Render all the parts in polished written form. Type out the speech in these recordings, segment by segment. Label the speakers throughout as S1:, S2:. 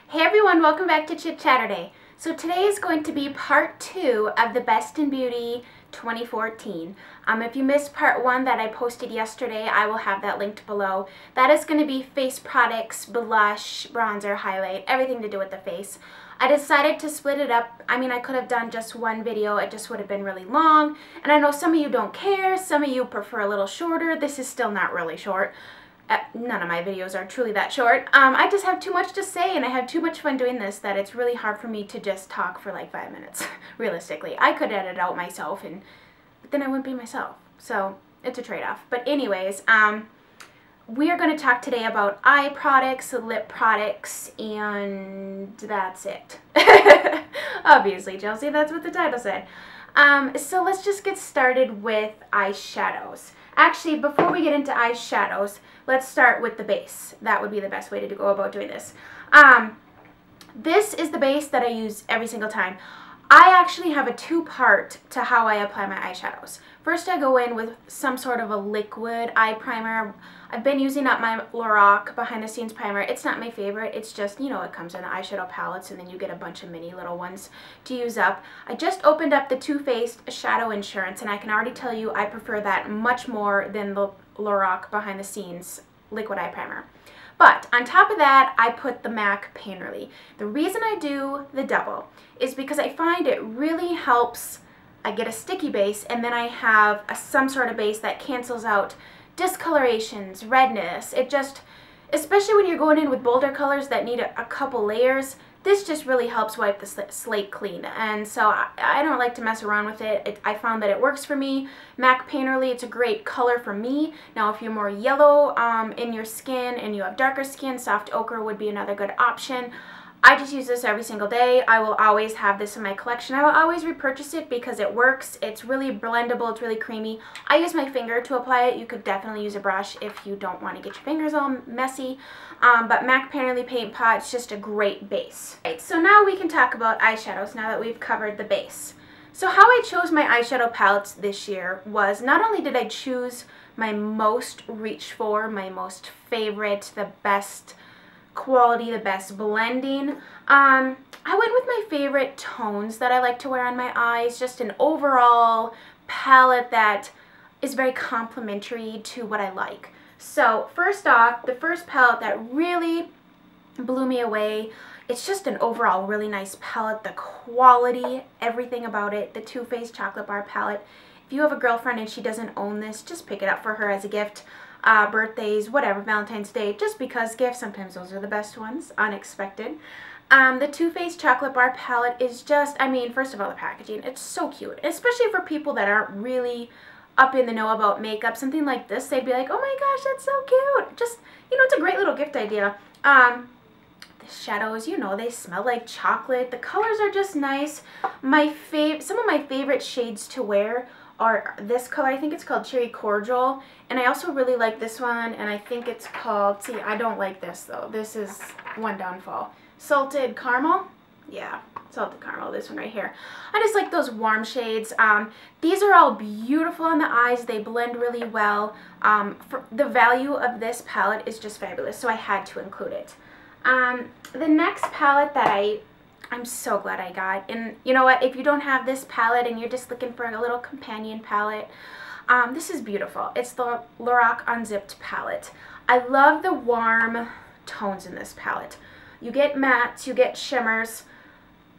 S1: Hey everyone, welcome back to Chit Chatterday. So today is going to be part 2 of the Best in Beauty 2014. If you missed part 1 that I posted yesterday, I will have that linked below. That is going to be face products, blush, bronzer, highlight, everything to do with the face. I decided to split it up. I mean, I could have done just one video, it just would have been really long. And I know some of you don't care, some of you prefer a little shorter. This is still not really short. None of my videos are truly that short. I just have too much to say and I have too much fun doing this that it's really hard for me to just talk for like 5 minutes, realistically. I could edit out myself, but then I wouldn't be myself. So it's a trade-off. But anyways, we are going to talk today about eye products, lip products, and that's it. Obviously, Chelsea, that's what the title said. So let's just get started with eyeshadows. Actually, before we get into eyeshadows, let's start with the base. That would be the best way to go about doing this. This is the base that I use every single time. I actually have a two-part to how I apply my eyeshadows. First, I go in with some sort of a liquid eye primer. I've been using up my Lorac behind the scenes primer. It's not my favorite. It's just, you know, it comes in the eyeshadow palettes and then you get a bunch of mini little ones to use up. I just opened up the Too Faced Shadow Insurance and I can already tell you I prefer that much more than the Lorac behind the scenes liquid eye primer. But on top of that, I put the MAC Painterly. The reason I do the double is because I find it really helps. I get a sticky base and then I have some sort of base that cancels out discolorations, redness. It just, especially when you're going in with bolder colors that need a couple layers, this just really helps wipe the slate clean. And so I don't like to mess around with it. I found that it works for me. MAC Painterly, it's a great color for me. Now if you're more yellow in your skin and you have darker skin, soft ochre would be another good option. I just use this every single day. I will always have this in my collection. I will always repurchase it because it works. It's really blendable. It's really creamy. I use my finger to apply it. You could definitely use a brush if you don't want to get your fingers all messy. But MAC Painterly Paint Pot is just a great base. Right, so now we can talk about eyeshadows now that we've covered the base. So how I chose my eyeshadow palettes this year was not only did I choose my most reach for, my most favorite, the best quality, the best blending. I went with my favorite tones that I like to wear on my eyes, just an overall palette that is very complementary to what I like. So first off, the first palette that really blew me away, it's just an overall really nice palette, the quality, everything about it, the Too Faced Chocolate Bar palette. If you have a girlfriend and she doesn't own this, just pick it up for her as a gift. Birthdays, whatever, Valentine's Day, just because gifts, sometimes those are the best ones, unexpected. The Too Faced Chocolate Bar palette is just, I mean, first of all, the packaging, it's so cute, especially for people that aren't really up in the know about makeup. Something like this, they'd be like, oh my gosh, that's so cute. Just, you know, it's a great little gift idea. The shadows, you know, they smell like chocolate. The colors are just nice. Some of my favorite shades to wear are this color. I think it's called Cherry Cordial, and I also really like this one, and I think it's called, see, I don't like this though, this is one downfall, Salted Caramel. Yeah, Salted Caramel, this one right here. I just like those warm shades. These are all beautiful on the eyes, they blend really well. For the value of this palette is just fabulous, so I had to include it. The next palette that I'm so glad I got, and you know what, if you don't have this palette and you're just looking for a little companion palette, this is beautiful. It's the Lorac Unzipped palette. I love the warm tones in this palette. You get mattes, you get shimmers.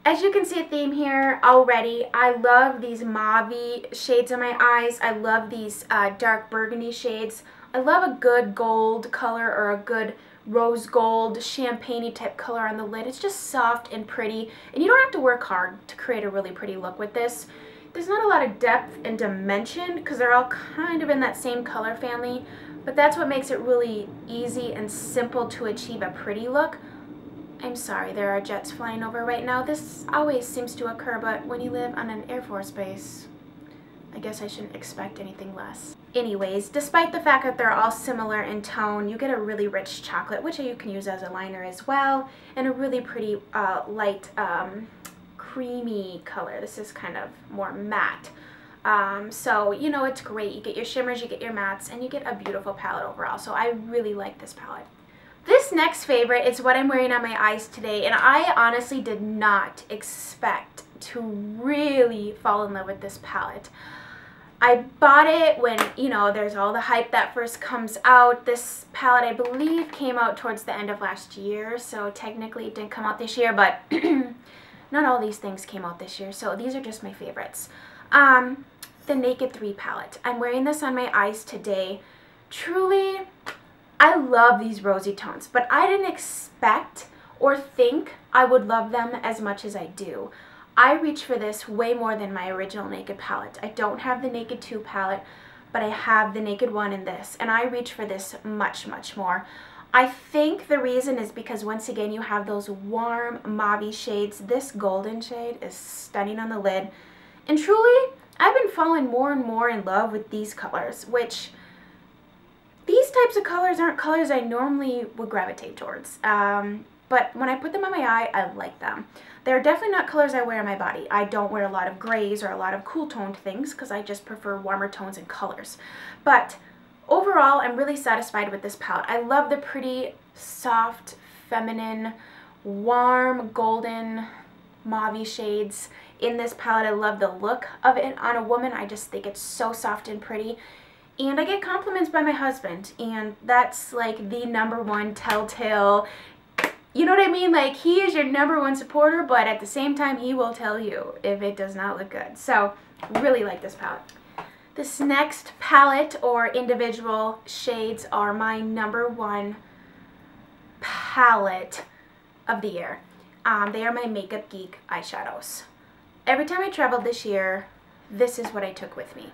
S1: As you can see a theme here already, I love these mauve-y shades in my eyes. I love these dark burgundy shades. I love a good gold color or a good rose gold, champagne-y type color on the lid. It's just soft and pretty, and you don't have to work hard to create a really pretty look with this. There's not a lot of depth and dimension because they're all kind of in that same color family, but that's what makes it really easy and simple to achieve a pretty look. I'm sorry, there are jets flying over right now. This always seems to occur, but when you live on an Air Force base, I guess I shouldn't expect anything less. Anyways, despite the fact that they're all similar in tone, you get a really rich chocolate, which you can use as a liner as well, and a really pretty light creamy color. This is kind of more matte. So, you know, it's great. You get your shimmers, you get your mattes, and you get a beautiful palette overall. So I really like this palette. This next favorite is what I'm wearing on my eyes today, and I honestly did not expect to really fall in love with this palette. I bought it when, you know, there's all the hype that first comes out. This palette, I believe, came out towards the end of last year, so technically it didn't come out this year, but not all these things came out this year, so these are just my favorites. The Naked 3 palette. I'm wearing this on my eyes today. Truly, I love these rosy tones, but I didn't expect or think I would love them as much as I do. I reach for this way more than my original Naked palette. I don't have the Naked 2 palette, but I have the Naked 1 in this, and I reach for this much, much more. I think the reason is because, once again, you have those warm mauve shades. This golden shade is stunning on the lid, and truly, I've been falling more and more in love with these colors, which these types of colors aren't colors I normally would gravitate towards. But when I put them on my eye, I like them. They're definitely not colors I wear on my body. I don't wear a lot of grays or a lot of cool toned things because I just prefer warmer tones and colors. But overall, I'm really satisfied with this palette. I love the pretty, soft, feminine, warm, golden, mauve shades in this palette. I love the look of it on a woman. I just think it's so soft and pretty. And I get compliments by my husband, and that's like the #1 telltale. You know what I mean? Like, he is your #1 supporter, but at the same time, he will tell you if it does not look good. So, really like this palette. This next palette or individual shades are my #1 palette of the year. They are my Makeup Geek eyeshadows. Every time I traveled this year, this is what I took with me.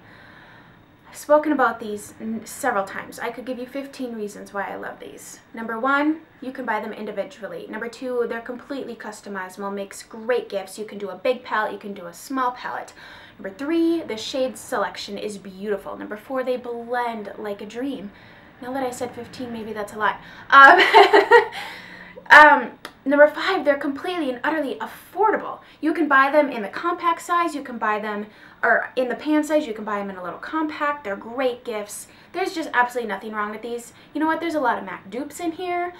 S1: I've spoken about these several times. I could give you 15 reasons why I love these. #1, you can buy them individually. #2, they're completely customizable, makes great gifts. You can do a big palette, you can do a small palette. #3, the shade selection is beautiful. #4, they blend like a dream. Now that I said 15, maybe that's a lot. #5, they're completely and utterly affordable. You can buy them in the compact size, you can buy them, or in the pan size, you can buy them in a little compact. They're great gifts. There's just absolutely nothing wrong with these. You know what, there's a lot of MAC dupes in here.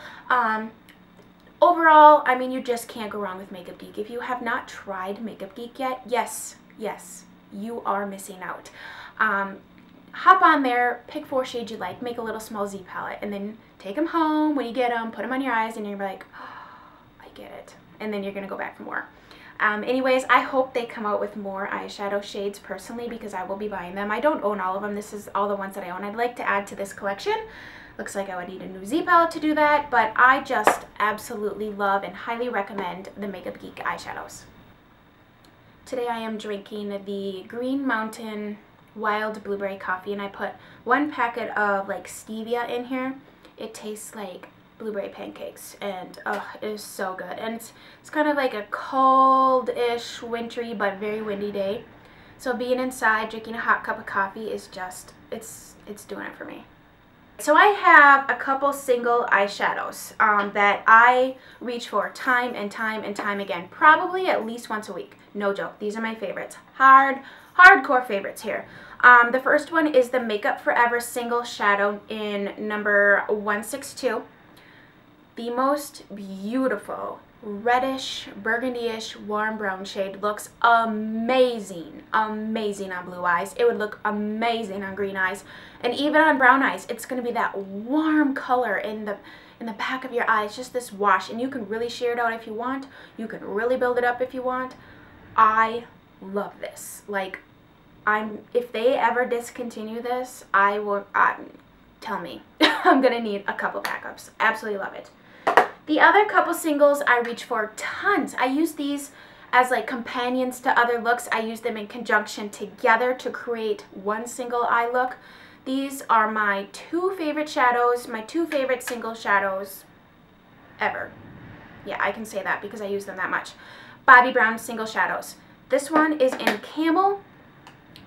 S1: Overall, I mean, you just can't go wrong with Makeup Geek. If you have not tried Makeup Geek yet, yes, you are missing out. Hop on there, pick 4 shades you like, make a little small Z palette, and then take them home when you get them, put them on your eyes, and you're like, oh, I get it. And then you're going to go back for more. Anyways, I hope they come out with more eyeshadow shades personally, because I will be buying them. I don't own all of them. This is all the ones that I own. I'd like to add to this collection. Looks like I would need a new Z palette to do that, but I just absolutely love and highly recommend the Makeup Geek eyeshadows. Today I am drinking the Green Mountain Wild Blueberry Coffee, and I put 1 packet of like stevia in here. It tastes like blueberry pancakes, and oh, it is so good. And it's kind of like a cold-ish, wintry but very windy day, so being inside drinking a hot cup of coffee is just, it's doing it for me. So I have a couple single eyeshadows that I reach for time and time again, probably at least once a week. No joke, these are my favorites. Hardcore favorites here. The first one is the Makeup Forever Single Shadow in number 162. The most beautiful reddish, burgundy-ish, warm brown shade. Looks amazing on blue eyes. It would look amazing on green eyes, and even on brown eyes. It's going to be that warm color in the back of your eyes, just this wash, and you can really sheer it out if you want. You can really build it up if you want. I love this. Like, if they ever discontinue this, I will, tell me. I'm gonna need a couple backups. Absolutely love it. The other couple singles I reach for tons. I use these as like companions to other looks. I use them in conjunction together to create one single eye look. These are my 2 favorite shadows, my 2 favorite single shadows ever. Yeah, I can say that because I use them that much. Bobbi Brown single shadows. This one is in Camel.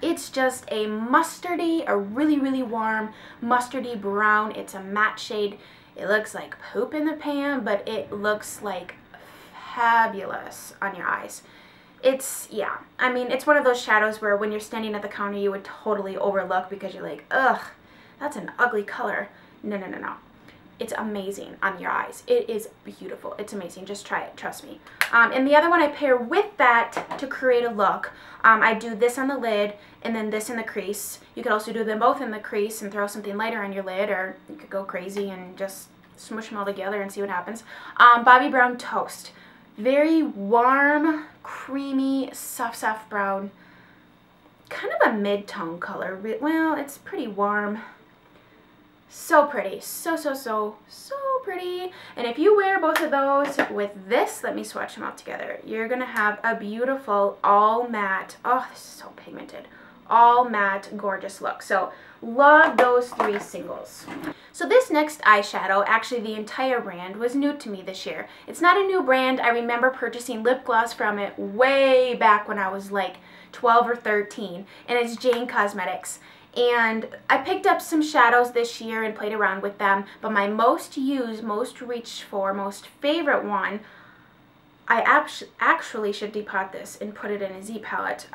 S1: It's just a mustardy, a really warm mustardy brown. It's a matte shade. It looks like poop in the pan, but it looks like fabulous on your eyes. It's, yeah, I mean, it's one of those shadows where when you're standing at the counter you would totally overlook because you're like, ugh, that's an ugly color. No. It's amazing on your eyes. It is beautiful. It's amazing. Just try it. Trust me. And the other one I pair with that to create a look. I do this on the lid and then this in the crease. You could also do them both in the crease and throw something lighter on your lid, or you could go crazy and just smush them all together and see what happens. Bobbi Brown Toast. Very warm, creamy, soft brown. Kind of a mid-tone color. Well, it's pretty warm. So pretty. So pretty. And if you wear both of those with this, let me swatch them out together. You're going to have a beautiful all matte, oh, this is so pigmented, all matte, gorgeous look. So love those three singles. So this next eyeshadow, actually the entire brand, was new to me this year. It's not a new brand. I remember purchasing lip gloss from it way back when I was like 12 or 13, and it's Jane Cosmetics. And I picked up some shadows this year and played around with them, but my most used, most reached for, most favorite one, I actually should depot this and put it in a Z palette,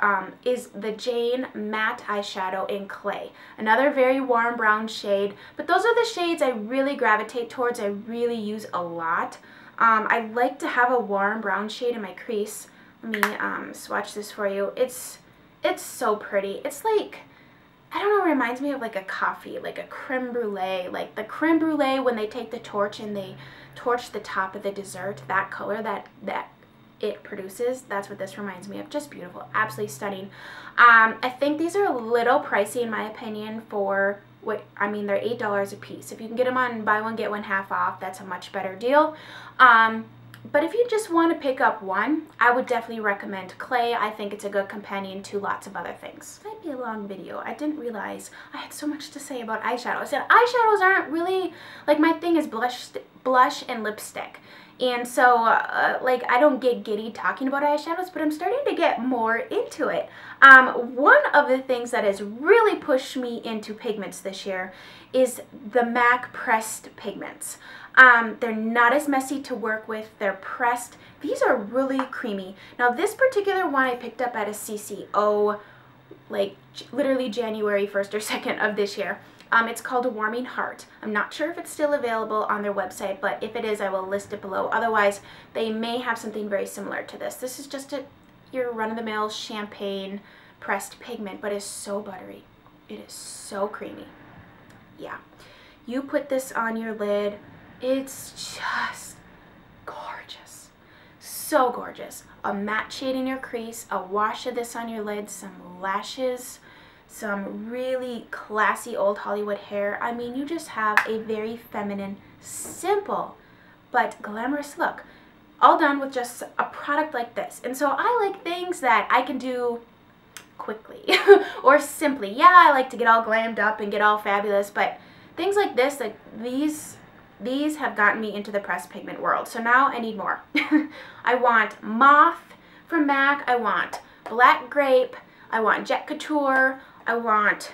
S1: is the Jane Matte Eyeshadow in Clay. Another very warm brown shade, but those are the shades I really gravitate towards, I really use a lot. I like to have a warm brown shade in my crease. Let me swatch this for you. It's so pretty. It's like, I don't know, it reminds me of like a coffee, like a creme brulee, like the creme brulee when they take the torch and they torch the top of the dessert, that color that it produces, that's what this reminds me of. Just beautiful, absolutely stunning. I think these are a little pricey in my opinion for what, I mean, they're $8 a piece. If you can get them on buy one, get one half off, that's a much better deal. But if you just want to pick up one, I would definitely recommend Clay. I think it's a good companion to lots of other things. It might be a long video. I didn't realize I had so much to say about eyeshadows. And eyeshadows aren't really, like, my thing is blush and lipstick. And so, like, I don't get giddy talking about eyeshadows, but I'm starting to get more into it. One of the things that has really pushed me into pigments this year is the MAC pressed pigments. They're not as messy to work with. They're pressed. These are really creamy. Now, this particular one I picked up at a CCO, like, literally January 1st or 2nd of this year. It's called A Warming Heart. I'm not sure if it's still available on their website, but if it is, I will list it below. Otherwise, they may have something very similar to this. This is just your run-of-the-mill champagne pressed pigment, but it's so buttery. It is so creamy. Yeah. You put this on your lid, it's just gorgeous. So gorgeous. A matte shade in your crease, a wash of this on your lid, some lashes, some really classy old Hollywood hair. I mean, you just have a very feminine, simple, but glamorous look. All done with just a product like this. And so I like things that I can do quickly or simply. Yeah, I like to get all glammed up and get all fabulous, but things like this, like these have gotten me into the pressed pigment world. So now I need more. I want Moth from MAC. I want Black Grape. I want Jet Couture. I want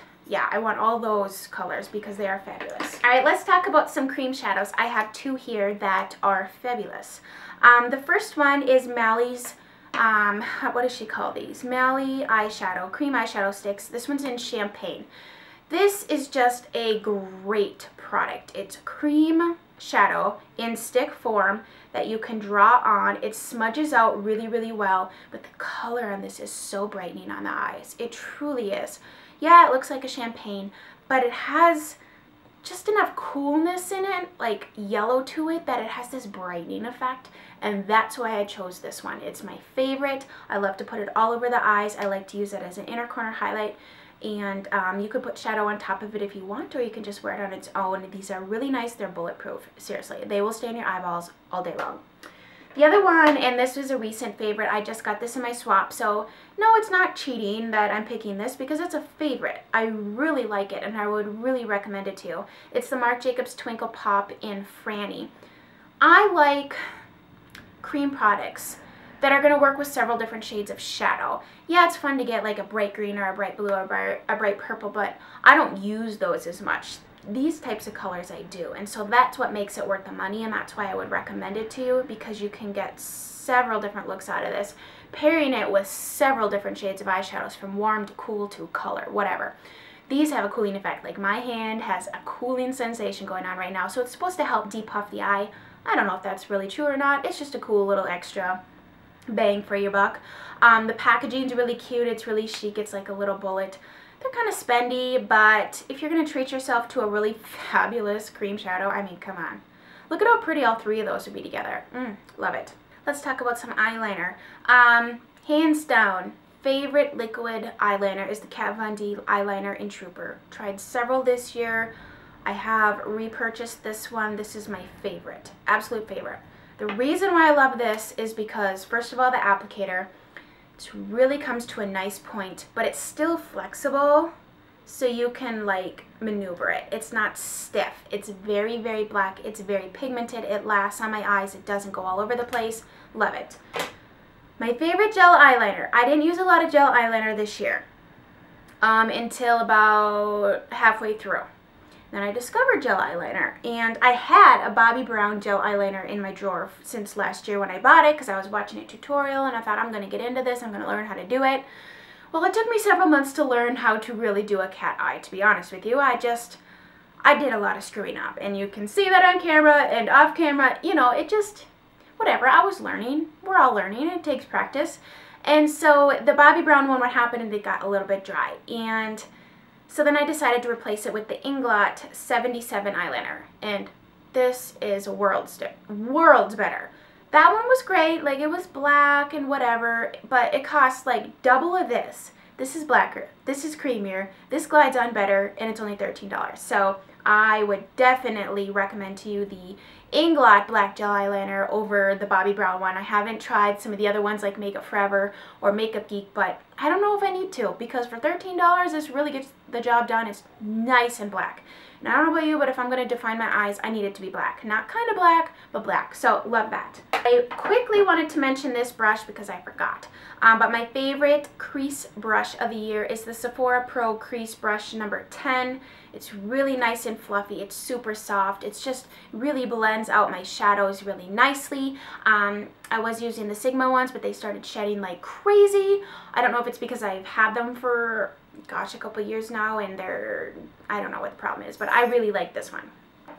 S1: all those colors because they are fabulous. All right, let's talk about some cream shadows. I have two here that are fabulous. The first one is Mally's, what does she call these? Mally eyeshadow, cream eyeshadow sticks. This one's in Champagne. This is just a great product. It's cream shadow in stick form that you can draw on. It smudges out really, really well, but the color on this is so brightening on the eyes. It truly is. Yeah, it looks like a champagne, but it has just enough coolness in it, like yellow to it, that it has this brightening effect, and that's why I chose this one. It's my favorite. I love to put it all over the eyes. I like to use it as an inner corner highlight. And you could put shadow on top of it if you want, or you can just wear it on its own. These are really nice. They're bulletproof. Seriously, they will stay in your eyeballs all day long. The other one, and this was a recent favorite, I just got this in my swap, so no, it's not cheating that I'm picking this because it's a favorite. I really like it, and I would really recommend it to you. It's the Marc Jacobs Twinkle Pop in Franny. I like cream products that are going to work with several different shades of shadow. Yeah, it's fun to get like a bright green or a bright blue or a bright purple, but I don't use those as much. These types of colors I do, and so that's what makes it worth the money, and that's why I would recommend it to you, because you can get several different looks out of this, pairing it with several different shades of eyeshadows from warm to cool to color, whatever. these have a cooling effect. Like my hand has a cooling sensation going on right now, so it's supposed to help depuff the eye. I don't know if that's really true or not. It's just a cool little extra bang for your buck. The packaging's really cute. It's really chic. It's like a little bullet. They're kind of spendy, but if you're going to treat yourself to a really fabulous cream shadow, I mean, come on. Look at how pretty all three of those would be together. Love it. Let's talk about some eyeliner. Hands down, favorite liquid eyeliner is the Kat Von D eyeliner in Trooper. Tried several this year. I have repurchased this one. This is my favorite, absolute favorite. The reason why I love this is because, first of all, the applicator, it really comes to a nice point, but it's still flexible, so you can like maneuver it. It's not stiff. It's very, very black. It's very pigmented. It lasts on my eyes. It doesn't go all over the place. Love it. My favorite gel eyeliner. I didn't use a lot of gel eyeliner this year until about halfway through. Then I discovered gel eyeliner, and I had a Bobbi Brown gel eyeliner in my drawer since last year when I bought it, because I was watching a tutorial and I thought, I'm going to get into this, I'm going to learn how to do it. Well, it took me several months to learn how to really do a cat eye, to be honest with you. I did a lot of screwing up, and you can see that on camera and off camera. You know, it just, whatever, I was learning. We're all learning. It takes practice. And so the Bobbi Brown one, what happened, and it got a little bit dry, and so then I decided to replace it with the Inglot 77 eyeliner, and this is worlds better. That one was great, like it was black and whatever, but it costs like double of this. This is blacker, this is creamier, this glides on better, and it's only $13. So I would definitely recommend to you the Inglot black gel eyeliner over the Bobbi Brown one. I haven't tried some of the other ones like Makeup Forever or Makeup Geek, but I don't know if I need to, because for $13 this really gets the job done. It's nice and black. And I don't know about you, but if I'm going to define my eyes, I need it to be black. Not kind of black, but black. So love that. I quickly wanted to mention this brush because I forgot. But my favorite crease brush of the year is the Sephora Pro Crease Brush number 10. It's really nice and fluffy. It's super soft. It's just really blends out my shadows really nicely. I was using the Sigma ones, but they started shedding like crazy. I don't know if it's because I've had them for, gosh, a couple years now, and I don't know what the problem is, but I really like this one.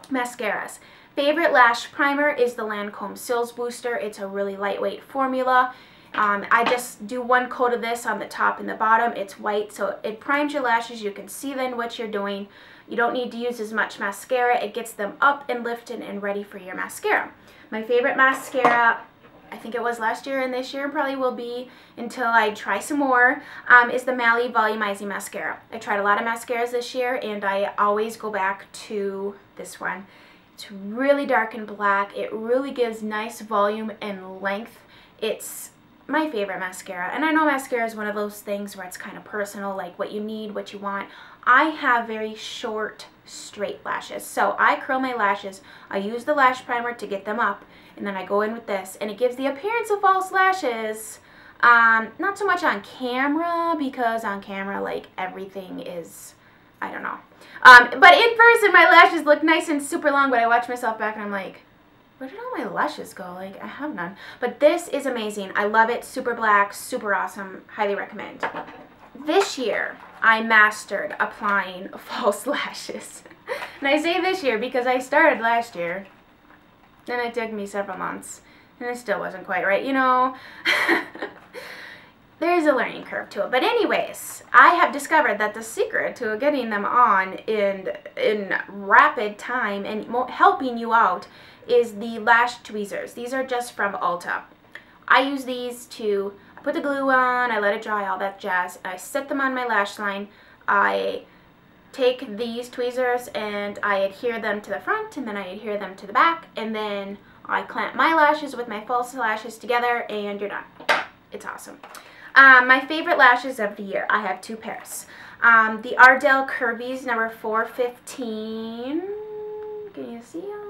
S1: Mascaras. Favorite lash primer is the Lancome Sills Booster. It's a really lightweight formula. I just do one coat of this on the top and the bottom. It's white, so it primes your lashes. You can see then what you're doing. You don't need to use as much mascara. It gets them up and lifted and ready for your mascara. My favorite mascara, I think it was last year and this year probably will be until I try some more, is the Mally Volumizing Mascara. I tried a lot of mascaras this year, and I always go back to this one. It's really dark and black. It really gives nice volume and length. It's my favorite mascara, and I know mascara is one of those things where it's kind of personal, like what you need, what you want. I have very short, straight lashes, so I curl my lashes. I use the lash primer to get them up, and then I go in with this, and it gives the appearance of false lashes. Not so much on camera, because on camera, like, everything is, I don't know. But in person, my lashes look nice and super long, but I watch myself back and I'm like, where did all my lashes go? Like, I have none. But this is amazing. I love it. Super black, super awesome. Highly recommend. This year, I mastered applying false lashes. And I say this year because I started last year. Then it took me several months. And it still wasn't quite right, you know. There's a learning curve to it. But anyways, I have discovered that the secret to getting them on in rapid time and helping you out is the lash tweezers. These are just from Ulta. I use these to, I put the glue on, I let it dry, all that jazz. I set them on my lash line. I take these tweezers and I adhere them to the front, and then I adhere them to the back, and then I clamp my lashes with my false lashes together, and you're done. It's awesome. My favorite lashes of the year, I have two pairs. The Ardell Curvies number 415. Can you see them?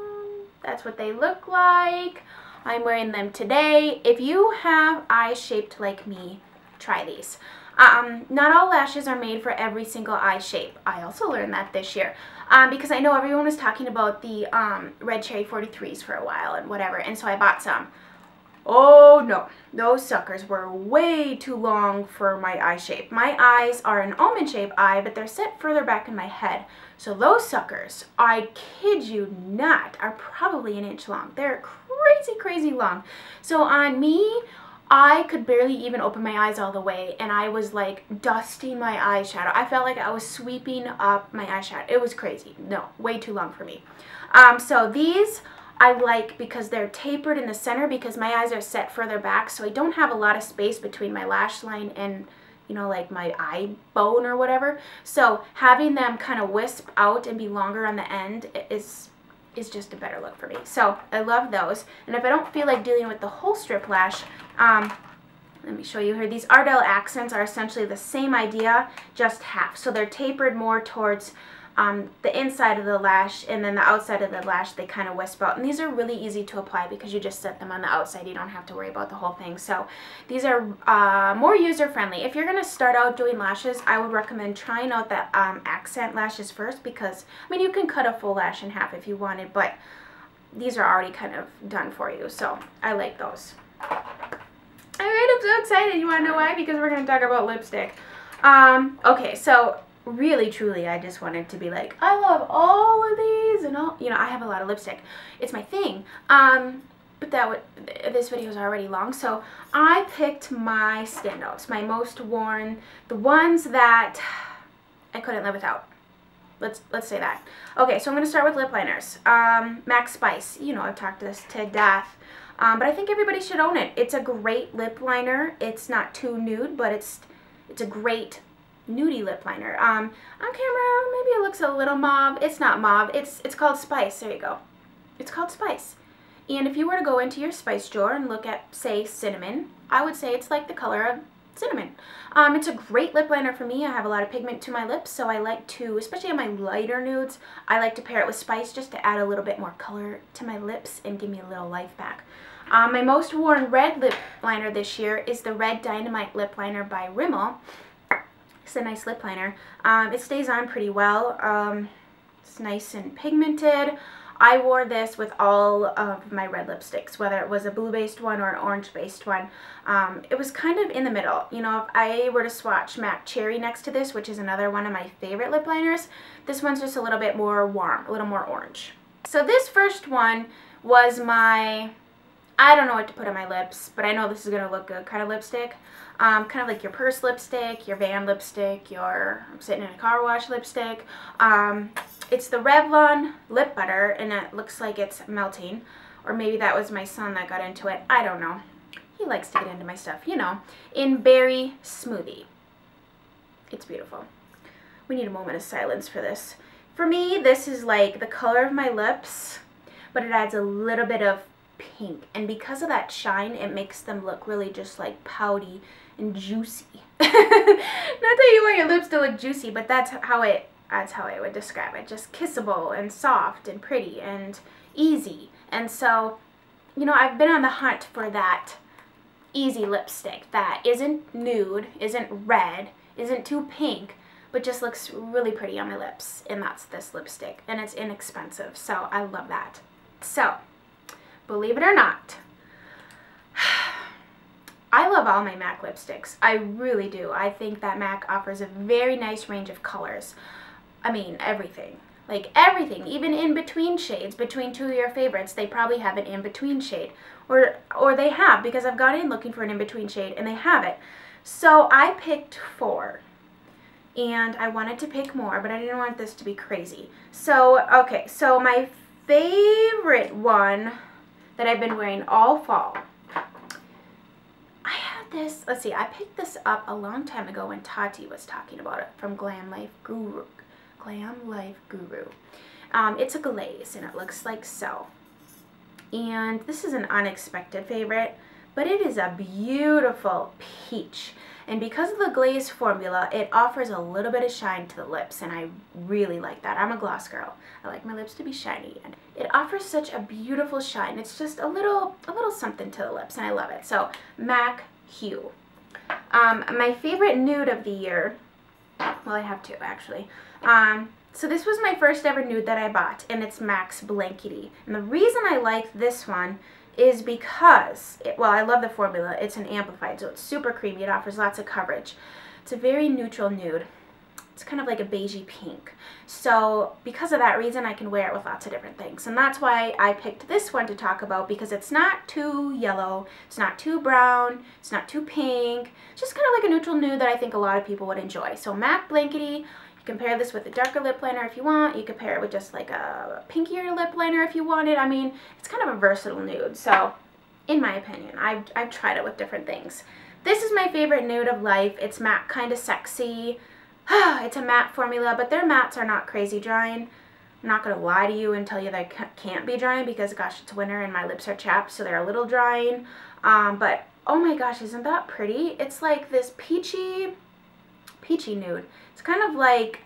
S1: That's what they look like. I'm wearing them today. If you have eyes shaped like me, try these. Not all lashes are made for every single eye shape. I also learned that this year because I know everyone was talking about the Red Cherry 43s for a while and whatever, and so I bought some. Oh no, those suckers were way too long for my eye shape. My eyes are an almond shaped eye, but they're set further back in my head. So those suckers, I kid you not, are probably an inch long. They're crazy, crazy long. So on me, I could barely even open my eyes all the way, and I was like dusting my eyeshadow. I felt like I was sweeping up my eyeshadow. It was crazy. No, way too long for me. So these I like because they're tapered in the center because my eyes are set further back, so I don't have a lot of space between my lash line and, you know, like my eye bone or whatever. So having them kind of wisp out and be longer on the end is just a better look for me. So I love those. And if I don't feel like dealing with the whole strip lash, let me show you here. These Ardell accents are essentially the same idea, just half. So they're tapered more towards the inside of the lash, and then the outside of the lash they kind of wisp out. And these are really easy to apply because you just set them on the outside. You don't have to worry about the whole thing. So these are more user-friendly. If you're going to start out doing lashes, I would recommend trying out the accent lashes first because, I mean, you can cut a full lash in half if you wanted, but these are already kind of done for you. So I like those. Alright, I'm so excited. You want to know why? Because we're going to talk about lipstick. Okay, so really, truly, I just wanted to be like, I love all of these, and all, you know, I have a lot of lipstick. It's my thing. But this video is already long, so I picked my standouts, my most worn, the ones that I couldn't live without. Let's say that. Okay, so I'm going to start with lip liners. MAC Spice. You know, I've talked this to death. But I think everybody should own it. It's a great lip liner. It's not too nude, but it's a great nudie lip liner. On camera, maybe it looks a little mauve. It's not mauve. It's called Spice. There you go. It's called Spice. And if you were to go into your spice drawer and look at, say, cinnamon, I would say it's like the color of cinnamon. It's a great lip liner for me. I have a lot of pigment to my lips, so I like to, especially on my lighter nudes, I like to pair it with Spice just to add a little bit more color to my lips and give me a little life back. My most worn red lip liner this year is the Red Dynamite Lip Liner by Rimmel. It's a nice lip liner. It stays on pretty well. It's nice and pigmented. I wore this with all of my red lipsticks, whether it was a blue-based one or an orange-based one. It was kind of in the middle. You know, if I were to swatch MAC Cherry next to this, which is another one of my favorite lip liners, this one's just a little bit more warm, a little more orange. So this first one was my, I don't know what to put on my lips, but I know this is going to look good kind of lipstick. Kind of like your purse lipstick, your van lipstick, your I'm sitting in a car wash lipstick. It's the Revlon Lip Butter, and it looks like it's melting. Or maybe that was my son that got into it. I don't know. He likes to get into my stuff, you know. In Berry Smoothie. It's beautiful. We need a moment of silence for this. For me, this is like the color of my lips, but it adds a little bit of pink. And because of that shine, it makes them look really just like pouty and juicy. Not that you want your lips to look juicy, but that's how I would describe it. Just kissable and soft and pretty and easy. And so, you know, I've been on the hunt for that easy lipstick that isn't nude, isn't red, isn't too pink, but just looks really pretty on my lips. And that's this lipstick. And it's inexpensive, so I love that. So, believe it or not, I love all my MAC lipsticks. I really do. I think that MAC offers a very nice range of colors. I mean, everything. Like everything. Even in-between shades. Between two of your favorites, they probably have an in-between shade. Or they have, because I've gone in looking for an in-between shade, and they have it. So I picked 4. And I wanted to pick more, but I didn't want this to be crazy. So, okay. So my favorite one that I've been wearing all fall. I had this, let's see, I picked this up a long time ago when Tati was talking about it from Glam Life Guru. It's a glaze and it looks like so. And this is an unexpected favorite, but it is a beautiful peach. And because of the glaze formula, it offers a little bit of shine to the lips, and I really like that. I'm a gloss girl. I like my lips to be shiny, and it offers such a beautiful shine. It's just a little something to the lips, and I love it. So, MAC Hue. My favorite nude of the year, well, I have 2 actually. So this was my first ever nude that I bought, and it's MAC's Blankety. And the reason I like this one is because, well, I love the formula. It's an amplified, so it's super creamy. It offers lots of coverage. It's a very neutral nude. It's kind of like a beigey pink. So because of that reason, I can wear it with lots of different things. And that's why I picked this one to talk about, because it's not too yellow, it's not too brown, it's not too pink. It's just kind of like a neutral nude that I think a lot of people would enjoy. So MAC Blankety. You can pair this with a darker lip liner if you want. You could pair it with just like a pinkier lip liner if you wanted. I mean, it's kind of a versatile nude. So in my opinion, I've tried it with different things. This is my favorite nude of life. It's matte, kind of sexy. It's a matte formula, but their mattes are not crazy drying. I'm not going to lie to you and tell you they can't be drying, because gosh, it's winter and my lips are chapped, so they're a little drying. But oh my gosh, isn't that pretty? It's like this peachy nude. It's kind of like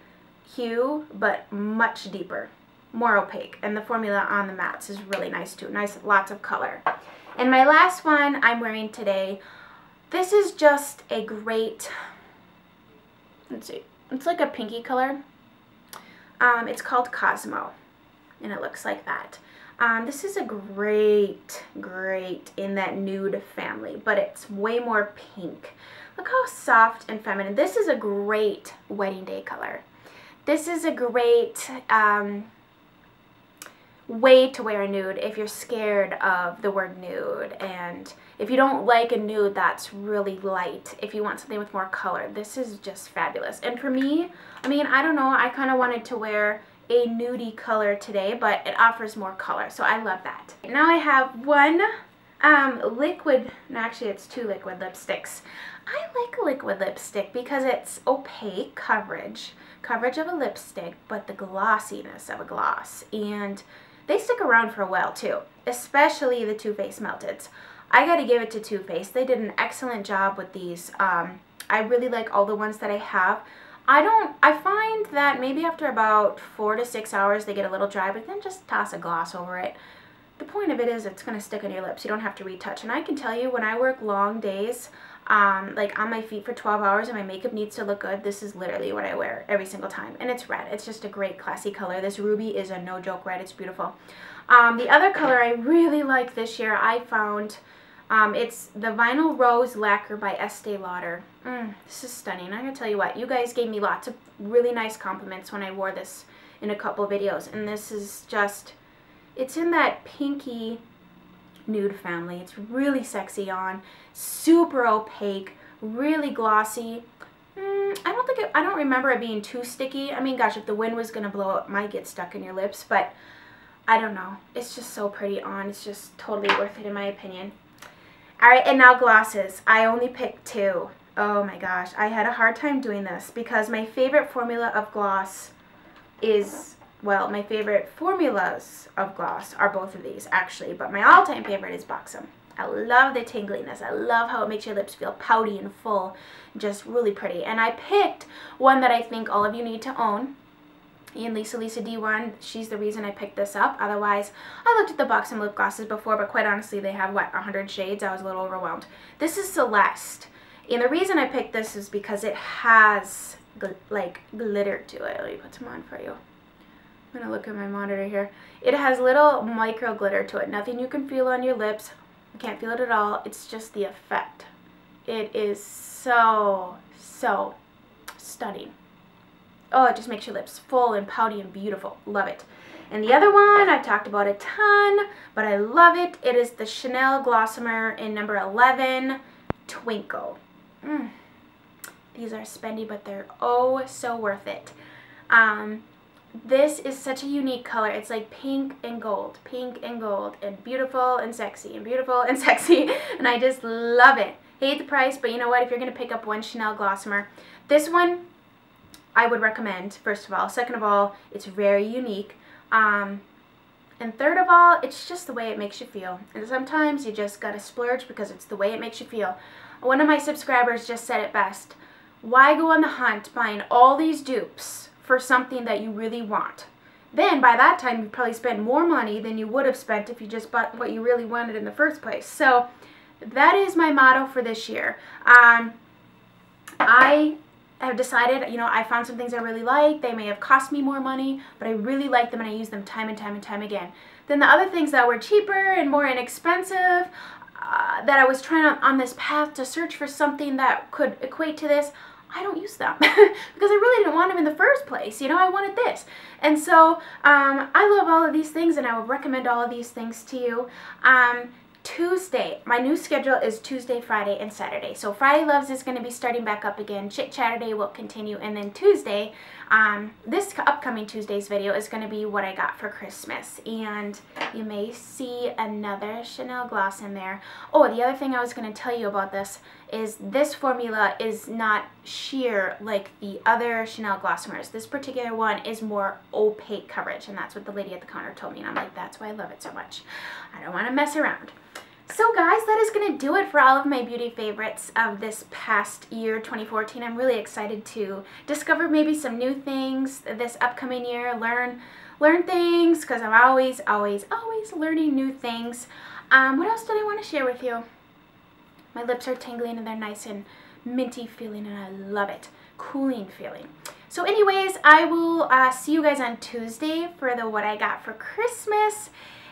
S1: hue, but much deeper, more opaque. And the formula on the mattes is really nice too. Nice, lots of color. And my last one I'm wearing today, this is just a great, let's see, it's like a pinky color. It's called Cosmo, and it looks like that. This is a great in that nude family, but it's way more pink. Look how soft and feminine. This is a great wedding day color. This is a great way to wear a nude if you're scared of the word nude, and if you don't like a nude that's really light, if you want something with more color, this is just fabulous. And for me, I mean, I don't know, I kind of wanted to wear a nudie color today, but it offers more color, so I love that. Now I have one liquid, no, actually it's two liquid lipsticks. I like a liquid lipstick because it's opaque coverage of a lipstick, but the glossiness of a gloss, and they stick around for a while too, especially the Too Faced Melteds. I gotta give it to Too Faced. They did an excellent job with these. I really like all the ones that I have. I find that maybe after about 4 to 6 hours they get a little dry, but then just toss a gloss over it. The point of it is it's going to stick on your lips. You don't have to retouch. And I can tell you, when I work long days, like on my feet for 12 hours and my makeup needs to look good, this is literally what I wear every single time. And it's red. It's just a great classy color. This ruby is a no joke red. It's beautiful. The other color I really like this year, I found, it's the Vinyl Rose Lacquer by Estee Lauder. This is stunning. I'm going to tell you what, you guys gave me lots of really nice compliments when I wore this in a couple videos. And this is just, it's in that pinky nude family. It's really sexy on, super opaque, really glossy. I don't remember it being too sticky. I mean, gosh, if the wind was going to blow, it might get stuck in your lips, but I don't know. It's just so pretty on. It's just totally worth it in my opinion. Alright, and now glosses. I only picked 2. Oh my gosh, I had a hard time doing this because my favorite formula of gloss is, well, my favorite formulas of gloss are both of these actually, but my all-time favorite is Buxom. I love the tingliness. I love how it makes your lips feel pouty and full, just really pretty. And I picked one that I think all of you need to own. And Lisa D1, she's the reason I picked this up. Otherwise, I looked at the Buxom lip glosses before, but quite honestly, they have, what, 100 shades? I was a little overwhelmed. This is Celeste. And the reason I picked this is because it has, like, glitter to it. Let me put some on for you. I'm going to look at my monitor here. It has little micro glitter to it. Nothing you can feel on your lips. You can't feel it at all. It's just the effect. It is so stunning. Oh, it just makes your lips full and pouty and beautiful. Love it. And the other one, I've talked about a ton, but I love it. It is the Chanel Glossomer in number 11, Twinkle. These are spendy, but they're oh so worth it. This is such a unique color. It's like pink and gold, and beautiful and sexy, and I just love it. Hate the price, but you know what? If you're going to pick up one Chanel Glossomer, this one I would recommend, first of all. Second of all, it's very unique. And third of all, it's just the way it makes you feel. And sometimes you just gotta splurge because it's the way it makes you feel. One of my subscribers just said it best. Why go on the hunt buying all these dupes for something that you really want? Then by that time you probably spend more money than you would have spent if you just bought what you really wanted in the first place. So that is my motto for this year. I have decided, you know, I found some things I really like. They may have cost me more money, but I really like them and I use them time and time and time again. Then the other things that were cheaper and more inexpensive, that I was trying on this path to search for something that could equate to this, I don't use them because I really didn't want them in the first place. You know, I wanted this. And so I love all of these things and I would recommend all of these things to you. Tuesday, my new schedule is Tuesday, Friday, and Saturday. So Friday Loves is going to be starting back up again. Chit Chatterday will continue. And then Tuesday, this upcoming Tuesday's video is going to be what I got for Christmas. And you may see another Chanel gloss in there. Oh, the other thing I was going to tell you about this is this formula is not sheer like the other Chanel glossomers. This particular one is more opaque coverage. And that's what the lady at the counter told me. And I'm like, that's why I love it so much. I don't want to mess around. So guys, that is going to do it for all of my beauty favorites of this past year, 2014. I'm really excited to discover maybe some new things this upcoming year, learn things, because I'm always learning new things. What else did I want to share with you? My lips are tingling and they're nice and minty feeling and I love it. Cooling feeling. So anyways, I will see you guys on Tuesday for the what I got for Christmas.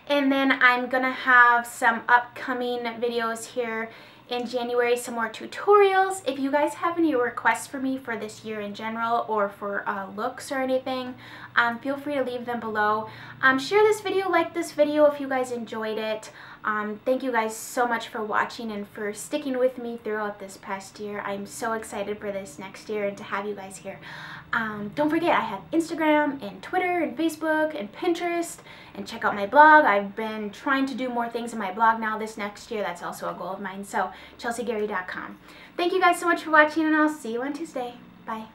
S1: And then I'm going to have some upcoming videos here in January, some more tutorials. If you guys have any requests for me for this year in general or for looks or anything, feel free to leave them below. Share this video, like this video if you guys enjoyed it. Thank you guys so much for watching and for sticking with me throughout this past year. I'm so excited for this next year and to have you guys here. Don't forget, I have Instagram and Twitter and Facebook and Pinterest, and check out my blog. I've been trying to do more things in my blog now this next year. That's also a goal of mine. So, chelseagary.com. Thank you guys so much for watching, and I'll see you on Tuesday. Bye.